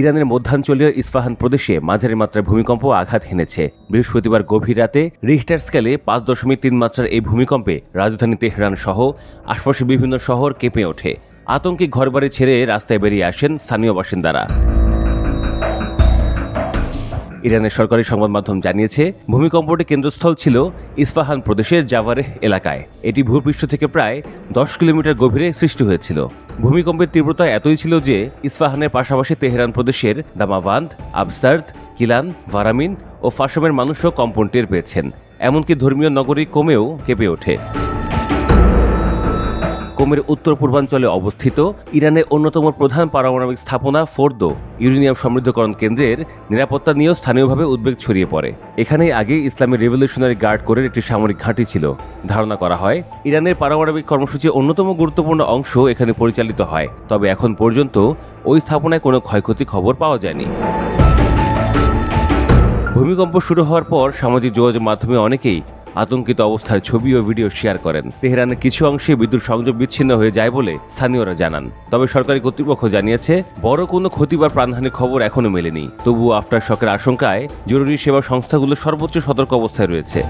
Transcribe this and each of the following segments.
ইরানের মধ্যাঞ্চলীয় ইস্পাহান প্রদেশে মাঝারি মাত্রার ভূমিকম্প আঘাত হেনেছে। বৃহস্পতিবার গভীর রাতে রিখটার স্কেলে 5.3 মাত্রার এই ভূমিকম্পে রাজধানী তেহরান সহ আশপাশের বিভিন্ন শহর কেঁপে ওঠে। আতঙ্কে ঘরবাড়ি ছেড়ে রাস্তায় বেরিয়ে আসেন স্থানীয় বাসিন্দারা। ইরানের সরকারি সংবাদ মাধ্যম জানিয়েছে, ভূমিকম্পটির কেন্দ্রস্থল ছিল ইস্পাহান প্রদেশের জাভারেহ এলাকায়। এটি ভূপৃষ্ঠ থেকে প্রায় 10 কিলোমিটার গভীরে সৃষ্টি হয়েছিল। ভূমিকম্পের তীব্রতা এতই ছিল যে ইস্পাহানের পাশাপাশি তেহরান প্রদেশের দামাভান্দ, আবসার্দ, কিলান, ভারামিন ও ফাশমের মানুষও কম্পন টের পেয়েছেন। এমনকি ধর্মীয় নগরী কোমেও কেঁপে ওঠে। কোমের উত্তর পূর্বাঞ্চলে অবস্থিত ইরানের অন্যতম প্রধান পারমাণবিক স্থাপনা ফোর্দো ইউরেনিয়াম সমৃদ্ধকরণ কেন্দ্রের নিরাপত্তা নিয়েও স্থানীয়ভাবে উদ্বেগ ছড়িয়ে পড়ে। এখানেই আগে ইসলামী রেভলিউশনারি গার্ড কোরের একটি সামরিক ঘাঁটি ছিল। ধারণা করা হয় ইরানের পারমাণবিক কর্মসূচির অন্যতম গুরুত্বপূর্ণ অংশ এখানে পরিচালিত হয়। তবে এখন পর্যন্ত ওই স্থাপনায় কোনো ক্ষয়ক্ষতির খবর পাওয়া যায়নি। ভূমিকম্প শুরু হওয়ার পর সামাজিক যোগাযোগ মাধ্যমে অনেকেই আতঙ্কিত অবস্থার ছবি ও ভিডিও শেয়ার করেন। তেহরানের কিছু অংশে বিদ্যুৎ সংযোগ বিচ্ছিন্ন হয়ে যায় বলে স্থানীয়রা জানান। তবে সরকারি কর্তৃপক্ষ জানিয়েছে, বড় কোনো ক্ষতি বা প্রাণহানির খবর এখনো মেলেনি। তবুও আফটার শকের আশঙ্কায় জরুরি সেবা সংস্থাগুলো সর্বোচ্চ সতর্ক অবস্থায় রয়েছে।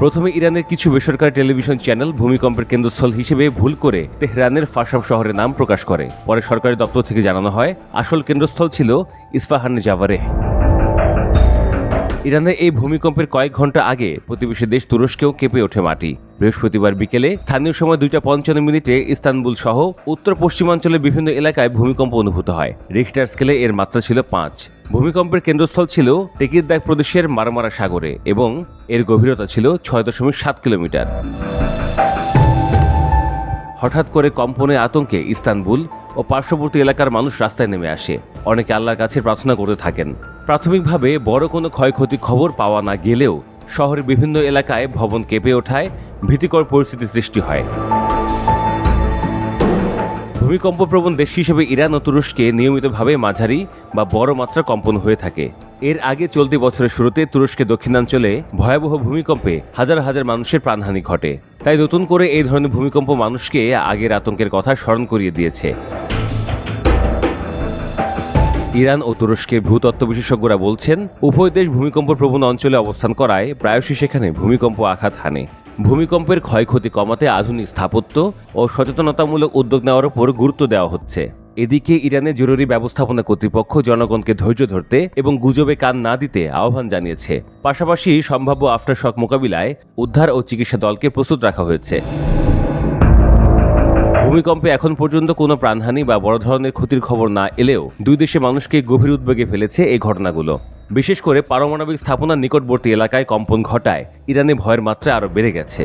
প্রথমে ইরানের কিছু বেসরকারি টেলিভিশন চ্যানেল ভূমিকম্পের কেন্দ্রস্থল হিসেবে ভুল করে তেহরানের ফাশাম শহরের নাম প্রকাশ করে। পরে সরকারি দপ্তর থেকে জানানো হয় আসল কেন্দ্রস্থল ছিল ইস্পাহানের জাভারেহ। ইরানের এই ভূমিকম্পের কয়েক ঘন্টা আগে প্রতিবেশী দেশ তুরস্কেও কেঁপে ওঠে মাটি। বৃহস্পতিবার বিকেলে স্থানীয় সময় 2:55 ইস্তানবুল সহ উত্তর পশ্চিমাঞ্চলের বিভিন্ন এলাকায় ভূমিকম্প অনুভূত হয়। রিখটার স্কেলে এর মাত্রা ছিল 5। ভূমিকম্পের কেন্দ্রস্থল ছিল তেকিরদাক প্রদেশের মারমারা সাগরে এবং এর গভীরতা ছিল 6.7 কিলোমিটার। হঠাৎ করে কম্পনে আতঙ্কে ইস্তানবুল ও পার্শ্ববর্তী এলাকার মানুষ রাস্তায় নেমে আসে। অনেকে আল্লাহর কাছে প্রার্থনা করতে থাকেন। প্রাথমিকভাবে বড় কোনো ক্ষয়ক্ষতির খবর পাওয়া না গেলেও শহরের বিভিন্ন এলাকায় ভবন কেঁপে ওঠায় ভীতিকর পরিস্থিতি সৃষ্টি হয়। ভূমিকম্পপ্রবণ দেশ হিসেবে ইরান ও তুরস্কে নিয়মিতভাবে মাঝারি বা বড় মাত্রার কম্পন হয়ে থাকে। এর আগে চলতি বছরের শুরুতে তুরস্কের দক্ষিণাঞ্চলে ভয়াবহ ভূমিকম্পে হাজার হাজার মানুষের প্রাণহানি ঘটে। তাই নতুন করে এই ধরনের ভূমিকম্প মানুষকে আগের আতঙ্কের কথা স্মরণ করিয়ে দিয়েছে। ইরান ও তুরস্কের ভূতত্ত্ব বিশেষজ্ঞরা বলছেন, উভয় দেশ ভূমিকম্প প্রবণ অঞ্চলে অবস্থান করায় প্রায়শই সেখানে ভূমিকম্প আঘাত হানে। ভূমিকম্পের ক্ষয়ক্ষতি কমাতে আধুনিক স্থাপত্য ও সচেতনতামূলক উদ্যোগ নেওয়ার উপর গুরুত্ব দেওয়া হচ্ছে। এদিকে ইরানের জরুরি ব্যবস্থাপনা কর্তৃপক্ষ জনগণকে ধৈর্য ধরতে এবং গুজবে কান না দিতে আহ্বান জানিয়েছে। পাশাপাশি সম্ভাব্য আফটার শক মোকাবিলায় উদ্ধার ও চিকিৎসা দলকে প্রস্তুত রাখা হয়েছে। ভূমিকম্পে এখন পর্যন্ত কোনো প্রাণহানি বা বড় ধরনের ক্ষতির খবর না এলেও দুই দেশের মানুষকে গভীর উদ্বেগে ফেলেছে এই ঘটনাগুলো। বিশেষ করে পারমাণবিক স্থাপনার নিকটবর্তী এলাকায় কম্পন ঘটায় ইরানে ভয়ের মাত্রা আরও বেড়ে গেছে।